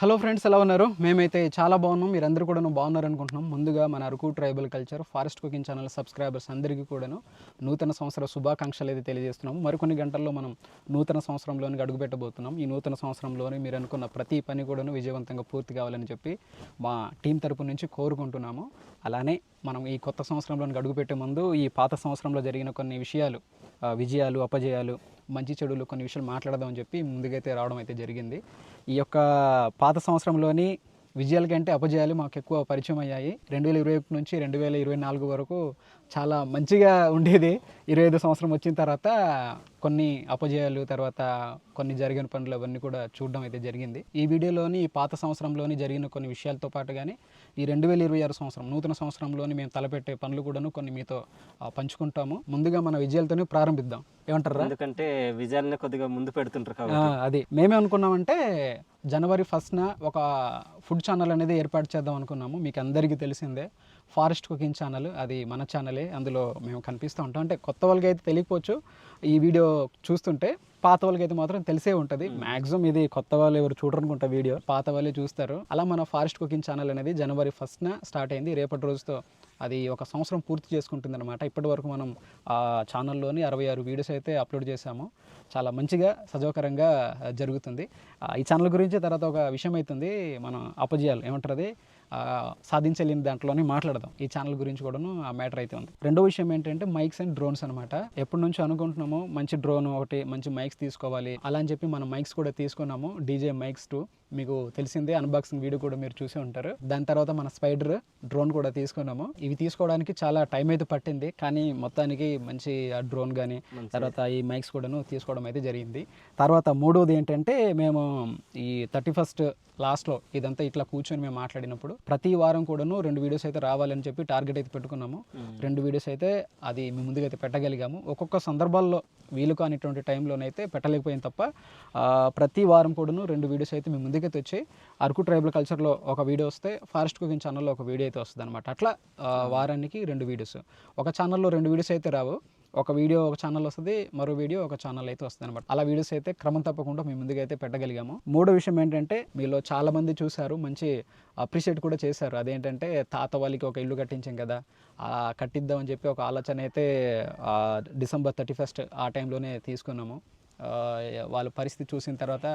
Hello friends, ఎలా ఉన్నారు? మేమైతే చాలా బాగున్నాం. మీరందరూ కూడా బాగున్నారు అనుకుంటున్నాం. ముందుగా మన Araku tribal culture forest cooking channel subscribers అందరికీ కూడాను నూతన సంవత్సర శుభాకాంక్షలు అయితే తెలియజేస్తున్నాం. మరికొన్ని గంటల్లో మనం నూతన సంవత్సరంలోనికి అడుగుపెట్టబోతున్నాం. ఈ నూతన సంవత్సరంలోని మీరు అనుకున్న ప్రతి పని కూడాను విజయవంతంగా పూర్తి కావాలని చెప్పి మా టీం తరపు నుంచి కోరుకుంటున్నాము. అలానే మనం ఈ కొత్త సంవత్సరంలోనికి అడుగుపెట్టే ముందు ఈ పాత సంవత్సరంలో జరిగిన కొన్ని విషయాలు, విజయాలు, అపజయాలు, మంచి చెడులు కొన్ని విషయాలు మాట్లాడదామని చెప్పి ముందుకైతే రావడం అయితే జరిగింది. ఈ యొక్క పాత సంవత్సరంలోని విజయాల కంటే అపజయాలు మాకు ఎక్కువ పరిచయం అయ్యాయి. 2021 నుంచి 2024 వరకు చాలా మంచిగా ఉండేది. 25 సంవత్సరం వచ్చిన తర్వాత కొన్ని అపజయాలు, తర్వాత కొన్ని జరిగిన పనులు అవన్నీ కూడా చూడడం అయితే జరిగింది. ఈ వీడియోలోని ఈ పాత సంవత్సరంలోని జరిగిన కొన్ని విషయాలతో పాటు కానీ ఈ 2026 సంవత్సరం నూతన సంవత్సరంలోని మేము తలపెట్టే పనులు కూడాను కొన్ని మీతో పంచుకుంటాము. ముందుగా మన విజయాలతోనే ప్రారంభిద్దాం. ఏమంటారా? ఎందుకంటే విజయాలని కొద్దిగా ముందు పెడుతుంటారు కాబట్టి అది మేమే అనుకున్నామంటే జనవరి 1న ఒక ఫుడ్ ఛానల్ అనేది ఏర్పాటు చేద్దాం అనుకున్నాము. మీకు అందరికీ తెలిసిందే, ఫారెస్ట్ కుకింగ్ ఛానల్, అది మన ఛానలే. అందులో మేము కనిపిస్తూ ఉంటాం. అంటే కొత్త వాళ్ళకి అయితే తెలియకపోవచ్చు ఈ వీడియో చూస్తుంటే, పాత వాళ్ళకి అయితే మాత్రం తెలిసే ఉంటుంది. మ్యాక్సిమం ఇది కొత్త వాళ్ళు ఎవరు చూడరనుకుంటా, వీడియో పాత వాళ్ళే చూస్తారు. అలా మన ఫారెస్ట్ కుకింగ్ ఛానల్ అనేది జనవరి 1న స్టార్ట్ అయింది. రేపటి రోజుతో అది ఒక సంవత్సరం పూర్తి చేసుకుంటుంది అనమాట. ఇప్పటి వరకు మనం ఆ ఛానల్లోని 66 వీడియోస్ అయితే అప్లోడ్ చేశాము. చాలా మంచిగా సజావుకరంగా జరుగుతుంది. ఈ ఛానల్ గురించి తర్వాత ఒక విషయం అవుతుంది, మనం అపజయాలు ఏమంటారు అది సాధించలేని దాంట్లోనే మాట్లాడదాం. ఈ ఛానల్ గురించి కూడాను ఆ మ్యాటర్ అయితే ఉంది. రెండో విషయం ఏంటంటే మైక్స్ అండ్ డ్రోన్స్ అనమాట. ఎప్పటి నుంచో అనుకుంటున్నాము మంచి డ్రోన్ ఒకటి, మంచి మైక్స్ తీసుకోవాలి అలా అని చెప్పి మనం మైక్స్ కూడా తీసుకున్నాము. డీజే మైక్స్ 2 మీకు తెలిసిందే, అన్బాక్సింగ్ వీడియో కూడా మీరు చూసే ఉంటారు. దాని తర్వాత మన స్పైడర్ డ్రోన్ కూడా తీసుకున్నాము. ఇవి తీసుకోవడానికి చాలా టైం అయితే పట్టింది, కానీ మొత్తానికి మంచి ఆ డ్రోన్ కానీ తర్వాత ఈ మైక్స్ కూడాను తీసుకోవడం అయితే జరిగింది. తర్వాత మూడోది ఏంటంటే, మేము ఈ 31st లాస్ట్లో ఇదంతా ఇట్లా కూర్చొని మేము మాట్లాడినప్పుడు ప్రతి వారం కూడాను 2 వీడియోస్ అయితే రావాలని చెప్పి టార్గెట్ అయితే పెట్టుకున్నాము. 2 వీడియోస్ అయితే అది మేము ముందుగా అయితే పెట్టగలిగాము. ఒక్కొక్క సందర్భాల్లో వీలు కానిటువంటి టైంలోనైతే పెట్టలేకపోయింది తప్ప ప్రతి వారం కూడాను 2 వీడియోస్ అయితే మేము ముందుకైతే వచ్చాయి. అరకు ట్రైబల్ కల్చర్లో ఒక వీడియో వస్తే ఫారెస్ట్ కుకింగ్ ఛానల్లో ఒక వీడియో అయితే వస్తుంది అనమాట. అట్లా వారానికి 2 వీడియోస్. ఒక ఛానల్లో 2 వీడియోస్ అయితే రావు, ఒక వీడియో ఒక ఛానల్ వస్తుంది, మరో వీడియో ఒక ఛానల్ అయితే వస్తుంది అనమాట. అలా వీడియోస్ అయితే క్రమం తప్పకుండా మేము ముందుగా అయితే పెట్టగలిగాము. మూడో విషయం ఏంటంటే, మీలో చాలా మంది చూశారు, మంచి అప్రిషియేట్ కూడా చేశారు. అదేంటంటే, తాత వాళ్ళకి ఒక ఇల్లు కట్టించాం కదా, కట్టిద్దామని చెప్పి ఒక ఆలోచన అయితే December 31st ఆ టైంలోనే తీసుకున్నాము. వాళ్ళ పరిస్థితి చూసిన తర్వాత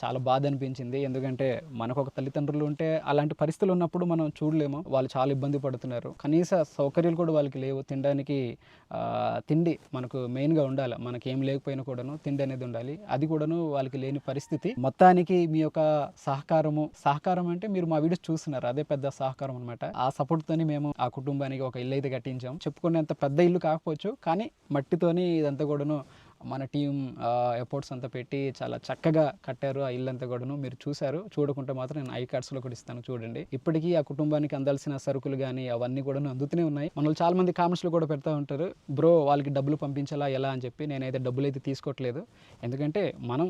చాలా బాధ అనిపించింది. ఎందుకంటే మనకు ఒక తల్లిదండ్రులు ఉంటే అలాంటి పరిస్థితులు ఉన్నప్పుడు మనం చూడలేము. వాళ్ళు చాలా ఇబ్బంది పడుతున్నారు. కనీస సౌకర్యాలు కూడా వాళ్ళకి లేవు. తినడానికి తిండి మనకు మెయిన్గా ఉండాలి. మనకి ఏం లేకపోయినా కూడాను తిండి అనేది ఉండాలి. అది కూడాను వాళ్ళకి లేని పరిస్థితి. మొత్తానికి మీ యొక్క సహకారం అంటే మీరు మా వీడియోస్ చూస్తున్నారు, అదే పెద్ద సహకారం అనమాట. ఆ సపోర్ట్తోని మేము ఆ కుటుంబానికి ఒక ఇల్లు అయితే కట్టించాం. చెప్పుకునేంత పెద్ద ఇల్లు కాకపోవచ్చు, కానీ మట్టితోని ఇదంతా కూడాను మన టీం ఎఫర్ట్స్ అంతా పెట్టి చాలా చక్కగా కట్టారు. ఆ ఇల్లు అంతా కూడాను మీరు చూశారు. చూడకుంటే మాత్రం నేను iCards-లో కూడా ఇస్తాను, చూడండి. ఇప్పటికీ ఆ కుటుంబానికి అందాల్సిన సరుకులు కానీ అవన్నీ కూడా అందుతూనే ఉన్నాయి. మనల్ని చాలా మంది కామెంట్స్లో కూడా పెడతా ఉంటారు, బ్రో వాళ్ళకి డబ్బులు పంపించాలా ఎలా అని చెప్పి. నేనైతే డబ్బులు అయితే తీసుకోవట్లేదు, ఎందుకంటే మనం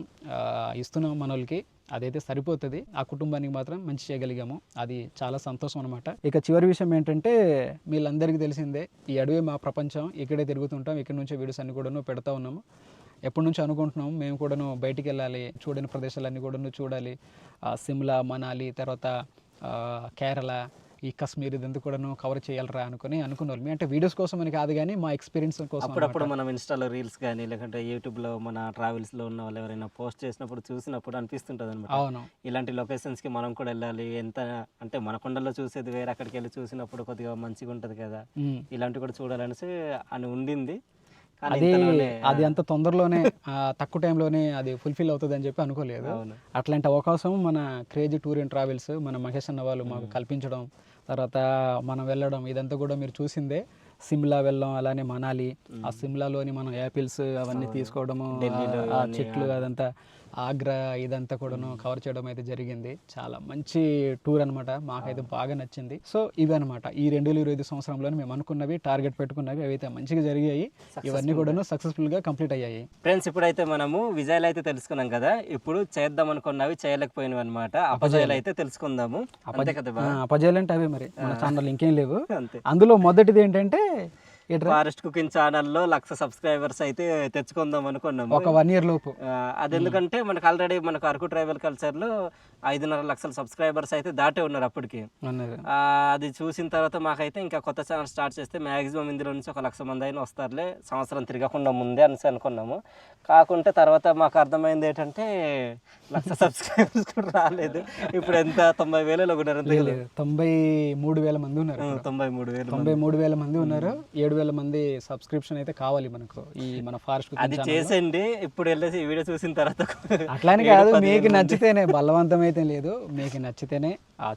ఇస్తున్నాం మన వాళ్ళకి, అదైతే సరిపోతుంది. ఆ కుటుంబానికి మాత్రం మంచి చేయగలిగాము, అది చాలా సంతోషం అనమాట. ఇక చివరి విషయం ఏంటంటే, వీళ్ళందరికీ తెలిసిందే, ఈ అడవి మా ప్రపంచం, ఇక్కడే తిరుగుతుంటాం, ఇక్కడ నుంచే వీడియోస్ అన్ని కూడాను పెడతా ఉన్నాము. ఎప్పటి నుంచో అనుకుంటున్నాం మేము కూడాను బయటికి వెళ్ళాలి, చూడని ప్రదేశాలన్నీ కూడాను చూడాలి. సిమ్లా, మనాలి, తర్వాత కేరళ, ఈ కశ్మీర్ ఇదంతా కూడాను కవర్ చేయాలరా అనుకున్నారు. అంటే వీడియోస్ కోసం అని కాదు, కానీ మా ఎక్స్పీరియన్స్ కోసం. అప్పుడప్పుడు మనం ఇన్స్టాలో రీల్స్ కానీ లేకుంటే యూట్యూబ్లో మన ట్రావెల్స్లో ఉన్న వాళ్ళు ఎవరైనా పోస్ట్ చేసినప్పుడు చూసినప్పుడు అనిపిస్తుంటుంది అనమాట. అవును, ఇలాంటి లొకేషన్స్కి మనం కూడా వెళ్ళాలి. ఎంత అంటే మన కొండల్లో చూసేది వేరే, అక్కడికి వెళ్ళి చూసినప్పుడు కొద్దిగా మంచిగా ఉంటుంది కదా, ఇలాంటివి కూడా చూడాలనేసి అని ఉండింది. అది అంత తొందరలోనే తక్కువ టైంలోనే అది ఫుల్ఫిల్ అవుతుంది అని చెప్పి అనుకోలేదు. అట్లాంటి అవకాశం మన క్రేజీ టూర్ అండ్ ట్రావెల్స్, మన మహేష్ అన్న వాళ్ళు మాకు కల్పించడం, తర్వాత మనం వెళ్ళడం, ఇదంతా కూడా మీరు చూసిందే. సిమ్లా వెళ్ళడం, అలానే మనాలి, ఆ సిమ్లాలోని మనం యాపిల్స్ అవన్నీ తీసుకోవడము, ఆ చెట్లు అదంతా, ఆగ్రా ఇదంతా కూడాను కవర్ చేయడం అయితే జరిగింది. చాలా మంచి టూర్ అనమాట, మాకైతే బాగా నచ్చింది. సో ఇవి అనమాట ఈ 2025 సంవత్సరంలో మేము అనుకున్నవి, టార్గెట్ పెట్టుకున్నవి అవైతే మంచిగా జరిగాయి. ఇవన్నీ కూడాను సక్సెస్ఫుల్గా కంప్లీట్ అయ్యాయి. ఫ్రెండ్స్, ఇప్పుడైతే మనము విజయాలు అయితే తెలుసుకున్నాం కదా, ఇప్పుడు చేద్దాం అనుకున్నవి చేయలేకపోయినవి అనమాట. అపజయాలు అయితే తెలుసుకుందాము. అపజయాలు అంటే అవే మరి మన ఛానల్ ఇంకేం లేవు. అందులో మొదటిది ఏంటంటే, ఫారెస్ట్ కుకింగ్ ఛానల్లో 1,00,000 సబ్స్క్రైబర్స్ అయితే తెచ్చుకుందాం అనుకున్నాము ఒక 1 year లోపు. అది ఎందుకంటే మనకు ఆల్రెడీ మనకు అరకు ట్రైబల్ కల్చర్లో 5.5 లక్షల సబ్స్క్రైబర్స్ అయితే దాటే ఉన్నారు అప్పటికి. అన్నారు. అది చూసిన తర్వాత మాకైతే ఇంకా కొత్త ఛానల్ స్టార్ట్ చేస్తే మ్యాక్సిమం ఇందులో నుంచి 1 లక్ష మంది అయినా వస్తారులే సంవత్సరం తిరగకుండా ముందే అనేసి అనుకున్నాము. కాకుంటే తర్వాత మాకు అర్థమైంది ఏంటంటే 1,00,000 సబ్స్క్రైబర్స్ కూడా రాలేదు. ఇప్పుడు ఎంత 90,000లో ఉన్నారు అంతే కదా. 93,000 మంది ఉన్నారు. 93,000 93,000 మంది ఉన్నారు. 7,000 మంది సబ్స్క్రిప్షన్ అయితే కావాలి మనకు ఈ మన ఫారెస్ట్ అది చేసేయండి. ఇప్పుడు వెళ్ళేసి ఈ వీడియో చూసిన తర్వాత అట్లానే కాదు, మీకు నచ్చితేనే, బలవంతం అయితే లేదు, మీకు నచ్చితేనే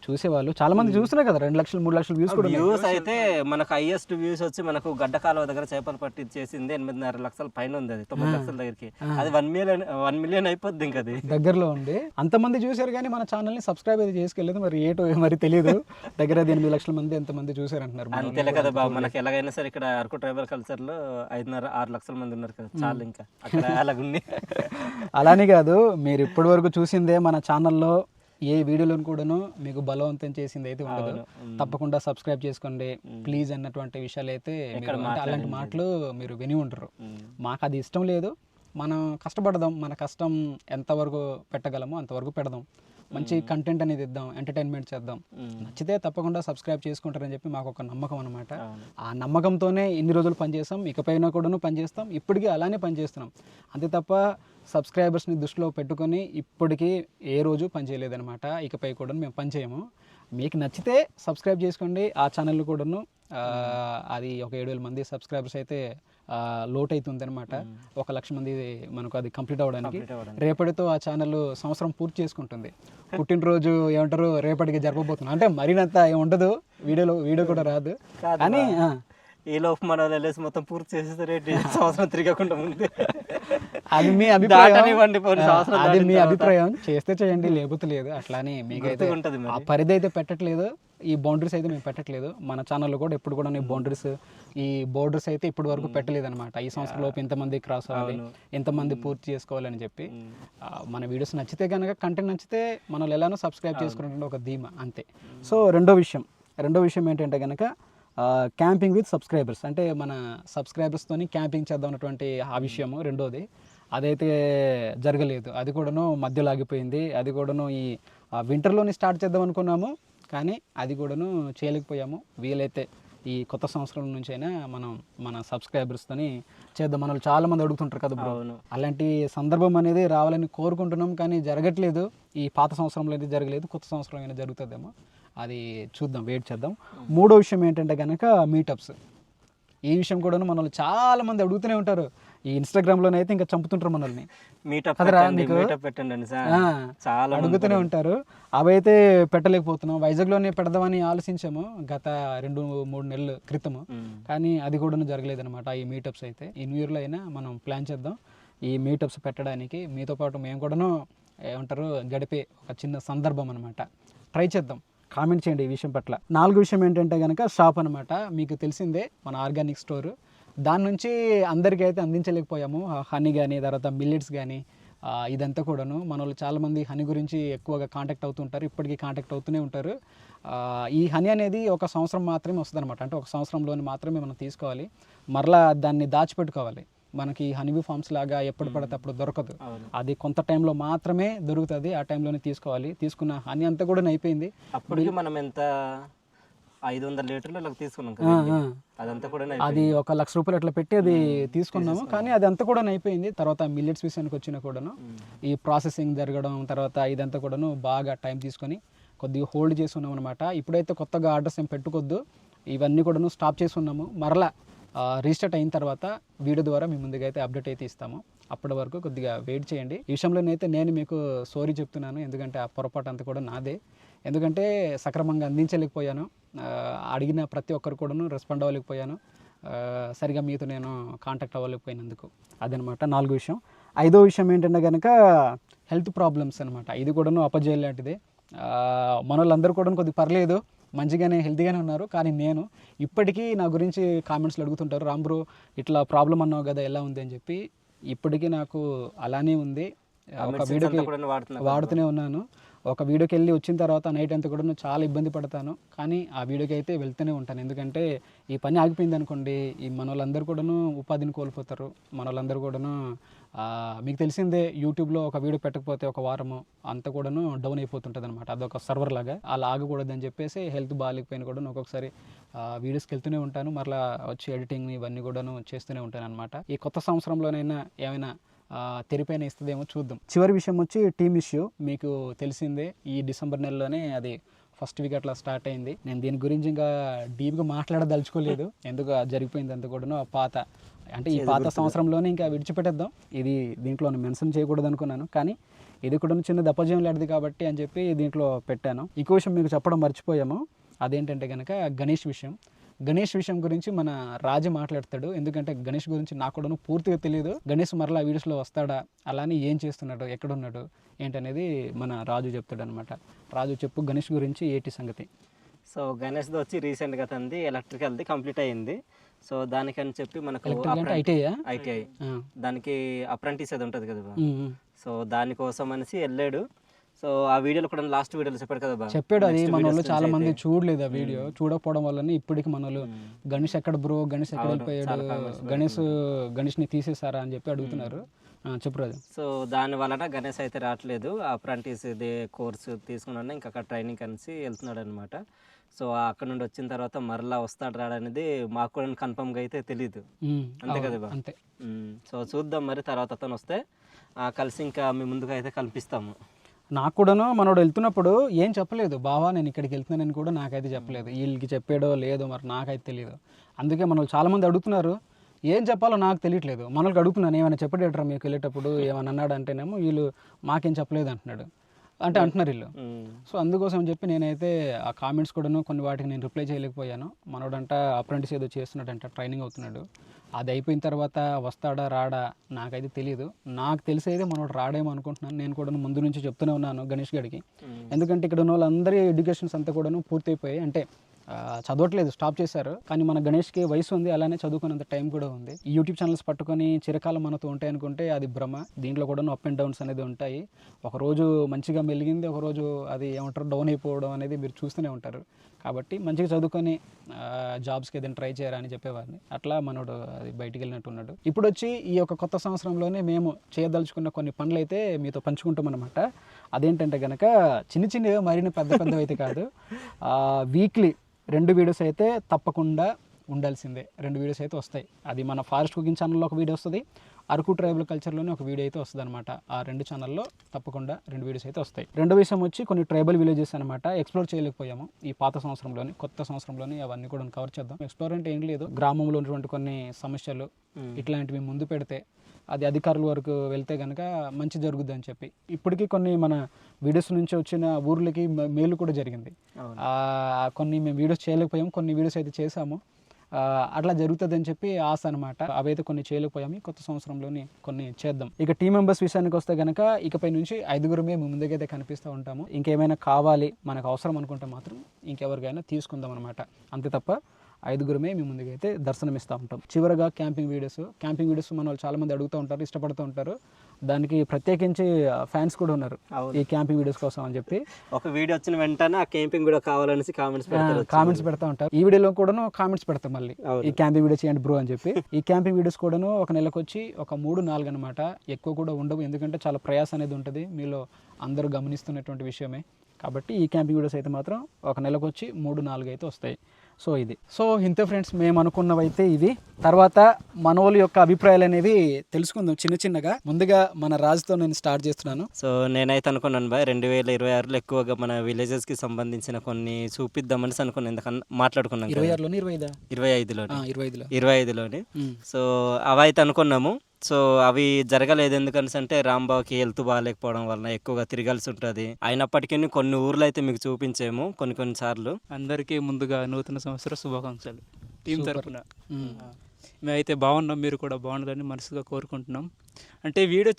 చూసేవాళ్ళు చాలా మంది చూస్తున్నారు కదా. 2 లక్షలు 3 లక్షలు వ్యూస్ కూడా వ్యూస్ అయితే మనకు హైయెస్ట్ వ్యూస్ వచ్చి మనకు గడ్డ కాలువ దగ్గర చేపలు పట్టి చేసింది 8.5 లక్షల పైన ఉంది. అది 9 లక్షల దగ్గరికి అది 1 మిలియన్ అయిపోద్ది. ఇంకా అది దగ్గరలో ఉంది. అంతమంది చూసారు కానీ మన ఛానల్ ని సబ్స్క్రైబ్ అయితే చేసుకెళ్ళలేదు. మరి ఏటో మరి తెలియదు. దగ్గర 8 లక్షల మంది ఎంతమంది చూసారు అంటున్నారు. అంతేలే కదా బాబు, మనకి ఎలాగైనా సరే ఇక్కడ అరకు ట్రైబల్ కల్చర్ లో 5.5-6 లక్షల మంది ఉన్నారు కదా, చాలు ఇంకా అక్కడ అలాగుంది. అలానే కాదు, మీరు ఇప్పటి వరకు చూసిందే మన ఛానల్లో ఏ వీడియోలను కూడాను మీకు బలవంతం చేసింది అయితే ఉండదు. తప్పకుండా సబ్స్క్రైబ్ చేసుకోండి ప్లీజ్ అన్నటువంటి విషయాలు అయితే అలాంటి మాటలు మీరు విని ఉంటారు. మాకు అది ఇష్టం లేదు. మనం కష్టపడదాం, మన కష్టం ఎంతవరకు పెట్టగలమో అంతవరకు పెడదాం, మంచి కంటెంట్ అనేది ఇద్దాం, ఎంటర్టైన్మెంట్ చేద్దాం. నచ్చితే తప్పకుండా సబ్స్క్రైబ్ చేసుకుంటారని చెప్పి మాకు ఒక నమ్మకం అనమాట. ఆ నమ్మకంతోనే ఇన్ని రోజులు పనిచేస్తాం, ఇకపైన కూడాను పనిచేస్తాం, ఇప్పటికీ అలానే పనిచేస్తున్నాం. అంతే తప్ప సబ్స్క్రైబర్స్ని దృష్టిలో పెట్టుకొని ఇప్పటికీ ఏ రోజు పని చేయలేదనమాట. ఇకపై కూడా మేము పని చేయము. మీకు నచ్చితే సబ్స్క్రైబ్ చేసుకోండి. ఆ ఛానల్ కూడాను అది ఒక 7,000 మంది సబ్స్క్రైబర్స్ అయితే లోట్ అవుతుంది అనమాట. 1 లక్ష మంది మనకు అది కంప్లీట్ అవ్వడానికి. రేపటితో ఆ ఛానల్ సంవత్సరం పూర్తి చేసుకుంటుంది. పుట్టినరోజు ఏమంటారు రేపటికి జరపబోతున్నాం అంటే మరినంత ఏముండదు, వీడియో కూడా రాదు కానీ ఈ లోపు మన వెళ్ళేసి మొత్తం పూర్తి చేసేసరి సంవత్సరం తిరగకుండా ముందు అది మీ అభిప్రాయం. అది మీ అభిప్రాయం, చేస్తే చేయండి లేకపోతే లేదు. అట్లానే మీకైతే ఆ పరిధి అయితే పెట్టట్లేదు, ఈ బౌండరీస్ అయితే మేము పెట్టట్లేదు. మన ఛానల్లో కూడా ఎప్పుడు కూడా బౌండరీస్ ఈ బోర్డర్స్ అయితే ఇప్పటి వరకు పెట్టలేదు అనమాట. ఈ సంవత్సరం లోపు ఇంతమంది క్రాస్ అవ్వాలి, ఎంతమంది పూర్తి చేసుకోవాలని చెప్పి. మన వీడియోస్ నచ్చితే కనుక, కంటెంట్ నచ్చితే మనం ఎలానో సబ్స్క్రైబ్ చేసుకున్నటువంటి ఒక ధీమా అంతే. సో రెండో విషయం ఏంటంటే కనుక క్యాంపింగ్ విత్ సబ్స్క్రైబర్స్, అంటే మన సబ్స్క్రైబర్స్తోని క్యాంపింగ్ చేద్దాం అన్నటువంటి ఆ విషయము రెండోది. అదైతే జరగలేదు, అది కూడాను మధ్యలో ఆగిపోయింది. అది కూడాను ఈ వింటర్లోని స్టార్ట్ చేద్దాం అనుకున్నాము కానీ అది కూడాను చేయలేకపోయాము. వీలైతే ఈ కొత్త సంవత్సరం నుంచి అయినా మనం మన సబ్స్క్రైబర్స్తోని చేద్దాం. మనల్ని చాలామంది అడుగుతుంటారు కదా బ్రో, అలాంటి సందర్భం అనేది రావాలని కోరుకుంటున్నాం కానీ జరగట్లేదు. ఈ పాత సంవత్సరంలో అయితే జరగలేదు, కొత్త సంవత్సరం అయినా జరుగుతుందేమో, అది చూద్దాం, వెయిట్ చేద్దాం. మూడో విషయం ఏంటంటే కనుక మీటప్స్. ఈ విషయం కూడా మనల్ని చాలా మంది అడుగుతూనే ఉంటారు. ఈ ఇన్స్టాగ్రామ్లోనే అయితే ఇంకా చంపుతుంటారు మనల్ని, చాలా అడుగుతూనే ఉంటారు. అవైతే పెట్టలేకపోతున్నాం. వైజాగ్లోనే పెడదామని ఆలోచించాము గత 2-3 నెలల క్రితము, కానీ అది కూడా జరగలేదన్నమాట. ఈ మీటప్స్ అయితే ఈ న్యూ ఇయర్లో అయినా మనం ప్లాన్ చేద్దాం ఈ మీటప్స్ పెట్టడానికి. మీతో పాటు మేము కూడాను ఏమంటారు గడిపే ఒక చిన్న సందర్భం అనమాట. ట్రై చేద్దాం, కామెంట్ చేయండి ఈ విషయం పట్ల. 4వ విషయం ఏంటంటే కనుక షాప్ అనమాట. మీకు తెలిసిందే మన ఆర్గానిక్ స్టోర్. దాని నుంచి అందరికీ అయితే అందించలేకపోయాము. హనీ కానీ, తర్వాత మిల్లెట్స్ కానీ, ఇదంతా కూడాను మన వాళ్ళు చాలామంది హనీ గురించి ఎక్కువగా కాంటాక్ట్ అవుతుంటారు, ఇప్పటికీ కాంటాక్ట్ అవుతూనే ఉంటారు. ఈ హనీ అనేది ఒక సంవత్సరం మాత్రమే వస్తుంది అనమాట. అంటే ఒక సంవత్సరంలోని మాత్రమే మనం తీసుకోవాలి, మరలా దాన్ని దాచిపెట్టుకోవాలి. మనకి హనీబీ ఫార్మ్స్ లాగా ఎప్పుడు పడితే అప్పుడు దొరకదు, అది కొంత టైంలో మాత్రమే దొరుకుతుంది. ఆ టైంలోనే తీసుకోవాలి. తీసుకున్న హనీ అంతా కూడా అయిపోయింది. అప్పటికి మనం ఎంత 500 లీటర్లు తీసుకున్నాం కదా, అదంతా కూడా అది 1 లక్ష రూపాయలు అట్లా పెట్టి అది తీసుకున్నాము, కానీ అది అంతా కూడా అయిపోయింది. తర్వాత మిల్లెట్స్ విషయానికి వచ్చినా కూడాను ఈ ప్రాసెసింగ్ జరగడం, తర్వాత ఇదంతా కూడాను బాగా టైం తీసుకొని కొద్దిగా హోల్డ్ చేసి ఉన్నాం అనమాట. ఇప్పుడైతే కొత్తగా ఆర్డర్స్ ఏం పెట్టుకోవద్దు, ఇవన్నీ కూడాను స్టాప్ చేసి ఉన్నాము. మరలా రీస్టార్ట్ అయిన తర్వాత వీడియో ద్వారా మీ ముందుగా అయితే అప్డేట్ అయితే ఇస్తాము. అప్పటి వరకు కొద్దిగా వెయిట్ చేయండి. ఈ విషయంలోనైతే నేను మీకు సారీ చెప్తున్నాను, ఎందుకంటే ఆ పొరపాటు అంతా కూడా నాదే. ఎందుకంటే సక్రమంగా అందించలేకపోయాను, అడిగిన ప్రతి ఒక్కరు కూడాను రెస్పాండ్ అవ్వలేకపోయాను, సరిగా మీతో నేను కాంటాక్ట్ అవ్వలేకపోయినందుకు. అదనమాట 4వ విషయం. 5వ విషయం ఏంటంటే కనుక హెల్త్ ప్రాబ్లమ్స్ అనమాట. ఇది కూడాను అపజయం లాంటిదే. మన వాళ్ళందరూ కూడా కొద్దిగా పర్లేదు, మంచిగానే హెల్తీగానే ఉన్నారు. కానీ నేను ఇప్పటికీ నా గురించి కామెంట్స్లో అడుగుతుంటారు, రామ్ బ్రో ఇట్లా ప్రాబ్లం అన్నావు కదా ఎలా ఉంది అని చెప్పి. ఇప్పటికీ నాకు అలానే ఉంది. ఒక వీడియోకి వాడుతూనే ఉన్నాను. ఒక వీడియోకి వెళ్ళి వచ్చిన తర్వాత నైట్ అంతా కూడా చాలా ఇబ్బంది పడతాను, కానీ ఆ వీడియోకి అయితే వెళ్తూనే ఉంటాను. ఎందుకంటే ఈ పని ఆగిపోయింది అనుకోండి, ఈ మన వాళ్ళందరూ కూడాను ఉపాధిని కోల్పోతారు, మన వాళ్ళందరూ కూడాను మీకు తెలిసిందే యూట్యూబ్లో ఒక వీడియో పెట్టకపోతే ఒక వారము అంతా కూడాను డౌన్ అయిపోతుంటుంది అనమాట. అదొక సర్వర్ లాగా. అలా ఆగకూడదని చెప్పేసి హెల్త్ బాగాలేకపోయినా కూడా ఒక్కొక్కసారి వీడియోస్కి వెళ్తూనే ఉంటాను, మరలా వచ్చి ఎడిటింగ్ ఇవన్నీ కూడాను చేస్తూనే ఉంటాను అనమాట. ఈ కొత్త సంవత్సరంలోనైనా ఏమైనా తెరిపైన ఇస్తుందేమో చూద్దాం. చివరి విషయం వచ్చి టీమ్ ఇష్యూ. మీకు తెలిసిందే ఈ డిసెంబర్ నెలలోనే అది ఫస్ట్ వీక్ అట్లా స్టార్ట్ అయింది. నేను దీని గురించి ఇంకా డీప్గా మాట్లాడదలుచుకోలేదు, ఎందుకు జరిగిపోయింది అంత కూడాను ఆ పాత అంటే ఈ పాత సంవత్సరంలోనే ఇంకా విడిచిపెట్టేద్దాం, ఇది దీంట్లో మెన్షన్ చేయకూడదు అనుకున్నాను, కానీ ఇది కూడా చిన్న దప్పజయం లాంటిది కాబట్టి అని చెప్పి దీంట్లో పెట్టాను. ఇంకో విషయం మీకు చెప్పడం మర్చిపోయాము, అదేంటంటే కనుక గణేష్ విషయం. గణేష్ విషయం గురించి మన రాజు మాట్లాడతాడు, ఎందుకంటే గణేష్ గురించి నాకు కూడా పూర్తిగా తెలియదు. గణేష్ మరలా వీడియోస్లో వస్తాడా, అలానే ఏం చేస్తున్నాడు, ఎక్కడున్నాడు ఏంటనేది మన రాజు చెప్తాడు అనమాట. రాజు చెప్పు గణేష్ గురించి ఏంటి సంగతి. సో గణేష్ది వచ్చి రీసెంట్గా తంది ఎలక్ట్రికల్ది కంప్లీట్ అయ్యింది. సో దానికని చెప్పి మనకు ఐటీఐ దానికి అప్రెంటిస్ అది ఉంటుంది కదా, సో దానికోసం అనేసి వెళ్ళాడు. సో ఆ వీడియోలో కూడా లాస్ట్ వీడియోలో చెప్పాడు కదా, చెప్పాడు. అది మన వాళ్ళు చాలా మంది చూడలేదు ఆ వీడియో. చూడకపోవడం వల్ల ఇప్పటికి మన వాళ్ళు గణేష్ ఎక్కడ బ్రో, గణేష్ ఎక్కడ వెళ్ళిపోయాడు, గణేష్ని తీసేసారా అని చెప్పి అడుగుతున్నారు. చెప్పరాదు. సో దాని వలన గణేష్ అయితే రావట్లేదు, అప్రెంటిస్ ఇది కోర్సు తీసుకున్నాను, ఇంకా అక్కడ ట్రైనింగ్ అనేసి వెళ్తున్నాడు అనమాట. సో అక్కడ నుండి వచ్చిన తర్వాత మరలా వస్తాడు రాడనేది మాకు కూడా కన్ఫర్మ్గా అయితే తెలీదు, అంతే కదా. అంతే. సో చూద్దాం మరి, తర్వాత అతను వస్తే కలిసి ఇంకా మీ ముందుగా అయితే కల్పిస్తాము. నాకు కూడాను మనోడు వెళ్తున్నప్పుడు ఏం చెప్పలేదు, బావా నేను ఇక్కడికి వెళ్తున్నానని కూడా నాకైతే చెప్పలేదు. వీళ్ళకి చెప్పాడో లేదో మరి నాకైతే తెలియదు. అందుకే మన చాలామంది అడుగుతున్నారు, ఏం చెప్పాలో నాకు తెలియట్లేదు. మనల్కి అడుగుతున్నాను, ఏమైనా చెప్పడేటరా మీకు వెళ్ళేటప్పుడు, ఏమైనా అన్నాడు అంటేనేమో వీళ్ళు మాకేం చెప్పలేదు అంటున్నాడు అంటున్నారు వీళ్ళు. సో అందుకోసం అని చెప్పి నేనైతే ఆ కామెంట్స్ కూడాను కొన్ని వాటికి నేను రిప్లై చేయలేకపోయాను. మనోడంట అప్రెంటిస్ ఏదో చేస్తున్నాడంట, ట్రైనింగ్ అవుతున్నాడు. అది అయిపోయిన తర్వాత వస్తాడా రాడా నాకైతే తెలియదు. నాకు తెలిసేది మనోడు రాడేమో అనుకుంటున్నాను. నేను కూడా ముందు నుంచి చెప్తూనే ఉన్నాను గణేష్ గడికి, ఎందుకంటే ఇక్కడ ఉన్న వాళ్ళందరి ఎడ్యుకేషన్స్ అంతా కూడాను పూర్తయిపోయాయి, అంటే చదవట్లేదు, స్టాప్ చేశారు. కానీ మన గణేష్కి వయసు ఉంది, అలానే చదువుకునేంత టైం కూడా ఉంది. ఈ యూట్యూబ్ ఛానల్స్ పట్టుకొని చిరకాలం మనతో ఉంటాయి అనుకుంటే అది భ్రమ. దీంట్లో కూడా అప్ అండ్ డౌన్స్ అనేది ఉంటాయి. ఒకరోజు మంచిగా మెలిగింది, ఒకరోజు అది ఏమంటారు డౌన్ అయిపోవడం అనేది మీరు చూస్తూనే ఉంటారు. కాబట్టి మంచిగా చదువుకొని జాబ్స్కి ఏదైనా ట్రై చేయరా అని చెప్పేవాడిని. అట్లా మనోడు అది బయటికి వెళ్ళినట్టు ఉన్నాడు. ఇప్పుడు వచ్చి ఈ యొక్క కొత్త సంవత్సరంలోనే మేము చేయదలుచుకున్న కొన్ని పనులు అయితే మీతో పంచుకుంటాం అనమాట. అదేంటంటే కనుక చిన్నగా మరిన్ని పెద్దవి అయితే కాదు, వీక్లీ 2 వీడియోస్ అయితే తప్పకుండా ఉండాల్సిందే. 2 వీడియోస్ అయితే వస్తాయి. అది మన ఫారెస్ట్ కుకింగ్ ఛానల్లో ఒక వీడియో వస్తుంది, అరకు ట్రైబల్ కల్చర్లోనే ఒక వీడియో అయితే వస్తుంది అనమాట. ఆ 2 ఛానల్లో తప్పకుండా 2 వీడియోస్ అయితే వస్తాయి. రెండో విషయం వచ్చి కొన్ని ట్రైబల్ విలేజెస్ అనమాట ఎక్స్ప్లోర్ చేయలేకపోయాము ఈ పాత సంవత్సరంలోని. కొత్త సంవత్సరంలోని అవన్నీ కూడా కవర్ చేద్దాం. ఎక్స్ప్లోర్ అంటే ఏం లేదు, గ్రామంలో ఉన్నటువంటి కొన్ని సమస్యలు ఇట్లాంటివి ముందు పెడితే అది అధికారుల వరకు వెళ్తే కనుక మంచి జరుగుద్ది అని చెప్పి ఇప్పటికీ కొన్ని మన వీడియోస్ నుంచి వచ్చిన ఊర్లకి మేలు కూడా జరిగింది. కొన్ని మేము వీడియోస్ చేయలేకపోయాము, కొన్ని వీడియోస్ అయితే చేసాము. అట్లా జరుగుతుంది అని చెప్పి ఆశ అనమాట. అవైతే కొన్ని చేయలేకపోయాము. కొత్త సంవత్సరంలోని కొన్ని చేద్దాం. ఇక టీం మెంబర్స్ విషయానికి వస్తే కనుక ఇకపై నుంచి 5 మేము ముందుకైతే కనిపిస్తూ ఉంటాము. ఇంకేమైనా కావాలి మనకు అవసరం అనుకుంటే మాత్రం ఇంకెవరికైనా తీసుకుందాం అనమాట. అంతే తప్ప 5 మీ ముందుకైతే దర్శనమిస్తూ ఉంటాం. చివరగా క్యాంపింగ్ వీడియోస్ మన వాళ్ళు చాలామంది అడుగుతూ ఉంటారు, ఇష్టపడుతూ ఉంటారు. దానికి ప్రత్యేకించి ఫ్యాన్స్ కూడా ఉన్నారు ఈ క్యాంపింగ్ వీడియోస్ కోసం అని చెప్పి. ఒక వీడియో వచ్చిన వెంటనే ఆ క్యాంపింగ్ వీడియో కావాలనేసి కామెంట్స్ పెడతా ఉంటారు. ఈ వీడియోలో కూడాను కామెంట్స్ పెడతాం మళ్ళీ, ఈ క్యాంపింగ్ వీడియో చేయండి బ్రో అని చెప్పి. ఈ క్యాంపింగ్ వీడియోస్ కూడాను ఒక నెలకు వచ్చి ఒక 3-4 అనమాట, ఎక్కువ కూడా ఉండవు, ఎందుకంటే చాలా ప్రయాస అనేది ఉంటుంది, మీలో అందరూ గమనిస్తున్నటువంటి విషయమే. కాబట్టి ఈ క్యాంపింగ్ వీడియోస్ అయితే మాత్రం ఒక నెలకు వచ్చి 3-4 అయితే వస్తాయి. సో ఇంతే ఫ్రెండ్స్, మేము అనుకున్నవైతే ఇవి. తర్వాత మనోళ్ళ యొక్క అభిప్రాయాలు అనేవి తెలుసుకుందాం చిన్నగా. ముందుగా మన రాజుతో నేను స్టార్ట్ చేస్తున్నాను. సో నేనైతే అనుకున్నాను బాయ్ 2026లో ఎక్కువగా మన విలేజెస్కి సంబంధించిన కొన్ని చూపిద్దామని అనుకున్నాను. ఎందుకన్నా మాట్లాడుకున్నాను 25లోని. సో అవైతే అనుకున్నాము. సో అవి జరగలేదు, ఎందుకని అంటే రాంబాబుకి హెల్త్ బాగాలేకపోవడం వలన ఎక్కువగా తిరగాల్సి ఉంటుంది. అయినప్పటికీ కొన్ని ఊర్లు అయితే మీకు చూపించాము కొన్ని సార్లు. అందరికీ ముందుగా నూతన సంవత్సర శుభాకాంక్షలు టీం తరఫున. మేమైతే బాగున్నాం, మీరు కూడా బాగుండాలని మనసుగా కోరుకుంటున్నాం. అంటే వీడియో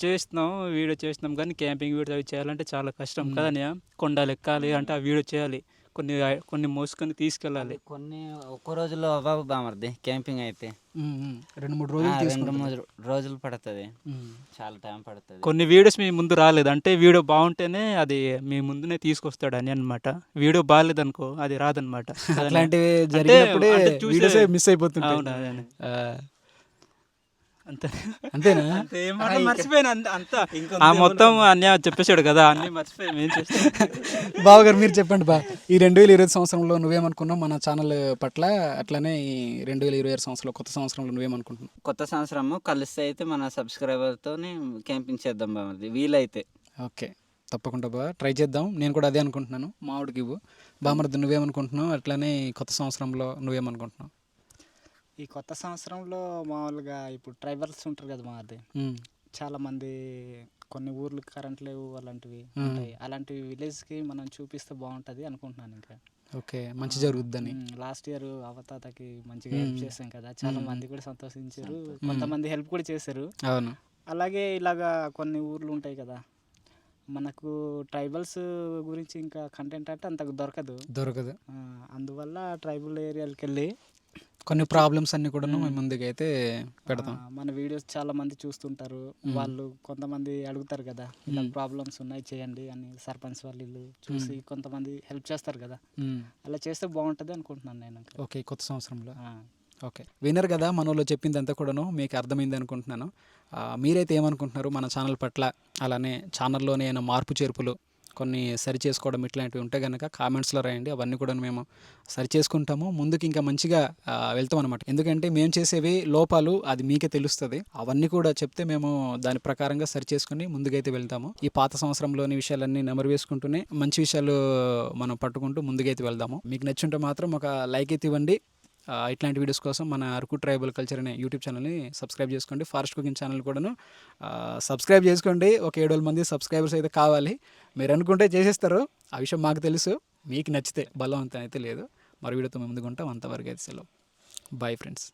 చేస్తున్నాం కానీ క్యాంపింగ్ వీడియో అవి చేయాలంటే చాలా కష్టం కదా. కొండలు ఎక్కాలి అంటే ఆ వీడియో చేయాలి, కొన్ని మోసుకొని తీసుకెళ్ళాలి. కొన్ని ఒక్క రోజుల్లో అవ్వవు బామర్ది. క్యాంపింగ్ అయితే 2-3 రోజులు పడుతుంది, చాలా టైం పడుతుంది. కొన్ని వీడియోస్ మీ ముందు రాలేదు అంటే వీడియో బాగుంటేనే అది మీ ముందునే తీసుకొస్తాడు అని అనమాట. వీడియో బాగాలేదు అనుకో అది రాదనమాట. అట్లాంటివి జరిగినప్పుడే మిస్ అయిపోతుంది. అంతే అంతేనా? అంతే ఏం మాట మర్చిపోయాను అంతా ఆ మొత్తం అన్నీ చెప్పేశాడు కదా అన్నీ మర్చిపోయాను ఏం చేస్తాను. బావగారు మీరు చెప్పండి బా, ఈ 2020 సంవత్సరంలో నువ్వేమనుకున్నావు మన ఛానల్ పట్ల, అట్లానే ఈ 2026 సంవత్సరంలో కొత్త సంవత్సరంలో నువ్వేమనుకుంటున్నావు? కొత్త సంవత్సరము కలిస్తే అయితే మన సబ్స్క్రైబర్తోని క్యాంపింగ్ చేద్దాం బామర్ది వీలైతే. ఓకే, తప్పకుండా బా, ట్రై చేద్దాం. నేను కూడా అదే అనుకుంటున్నాను. మామిడికి ఇవ్వు. బామర్ది నువ్వేమనుకుంటున్నావు? అట్లానే ఈ కొత్త సంవత్సరంలో నువ్వేమనుకుంటున్నావు? ఈ కొత్త సంవత్సరంలో మామూలుగా ఇప్పుడు ట్రైబల్స్ ఉంటారు కదా మాది, ఉమ్, చాలామంది కొన్ని ఊర్లు కరెంట్ లేవు అలాంటివి ఉంటాయి. అలాంటి విలేజ్కి మనం చూపిస్తే బాగుంటుంది అనుకుంటున్నాను. ఇంకా ఓకే, మంచి జరుగుద్దని. లాస్ట్ ఇయర్ అవతాతకి మంచిగా హెల్ప్ చేశాం కదా, చాలా మంది కూడా సంతోషించారు, కొంతమంది హెల్ప్ కూడా చేశారు. అవును. అలాగే ఇలాగా కొన్ని ఊర్లు ఉంటాయి కదా, మనకు ట్రైబల్స్ గురించి ఇంకా కంటెంట్ అంటే అంత దొరకదు. అందువల్ల ట్రైబల్ ఏరియాలకు వెళ్ళి కొన్ని ప్రాబ్లమ్స్ అన్ని కూడా మేము ముందుకైతే పెడతాం. మన వీడియోస్ చాలా మంది చూస్తుంటారు. వాళ్ళు కొంతమంది అడుగుతారు కదా, ఇలా ప్రాబ్లమ్స్ ఉన్నాయి చేయండి అని, సర్పంచ్ వాళ్ళు వీళ్ళు చూసి కొంతమంది హెల్ప్ చేస్తారు కదా, అలా చేస్తే బాగుంటుంది అనుకుంటున్నాను నేను. ఓకే, కొత్త సంవత్సరంలో. ఓకే, వినర్ కదా మన వాళ్ళు చెప్పిందంతా కూడాను మీకు అర్థమైంది అనుకుంటున్నాను. మీరైతే ఏమనుకుంటున్నారు మన ఛానల్ పట్ల? అలానే ఛానల్లోనే ఏమైనా మార్పు చేర్పులు, కొన్ని సరి చేసుకోవడం ఇట్లాంటివి ఉంటే కనుక కామెంట్స్లో రాయండి. అవన్నీ కూడా మేము సరి చేసుకుంటాము. ముందుకు ఇంకా మంచిగా వెళ్తాం అనమాట. ఎందుకంటే మేము చేసేవి లోపాలు, అది మీకే తెలుస్తుంది. అవన్నీ కూడా చెప్తే మేము దాని ప్రకారంగా సరి చేసుకుని ముందుకైతే వెళ్తాము. ఈ పాత సంవత్సరంలోని విషయాలన్నీ నెమరు వేసుకుంటూనే మంచి విషయాలు మనం పట్టుకుంటూ ముందుకైతే వెళ్దాము. మీకు నచ్చుంటే మాత్రం ఒక లైక్ అయితే ఇవ్వండి. ఇట్లాంటి వీడియోస్ కోసం మన అరకు ట్రైబల్ కల్చర్ అనే యూట్యూబ్ ఛానల్ని సబ్స్క్రైబ్ చేసుకోండి. ఫారెస్ట్ కుకింగ్ ఛానల్ కూడాను సబ్స్క్రైబ్ చేసుకోండి. ఒక 7,000 మంది సబ్స్క్రైబర్స్ అయితే కావాలి. మీరు అనుకుంటే చేసేస్తారు, ఆ విషయం మాకు తెలుసు. మీకు నచ్చితే బలవంతం అయితే లేదు. మరో వీడియోతో మేము ముందుకుంటాం. అంతవరకు అయితే సెలవు. Bye friends.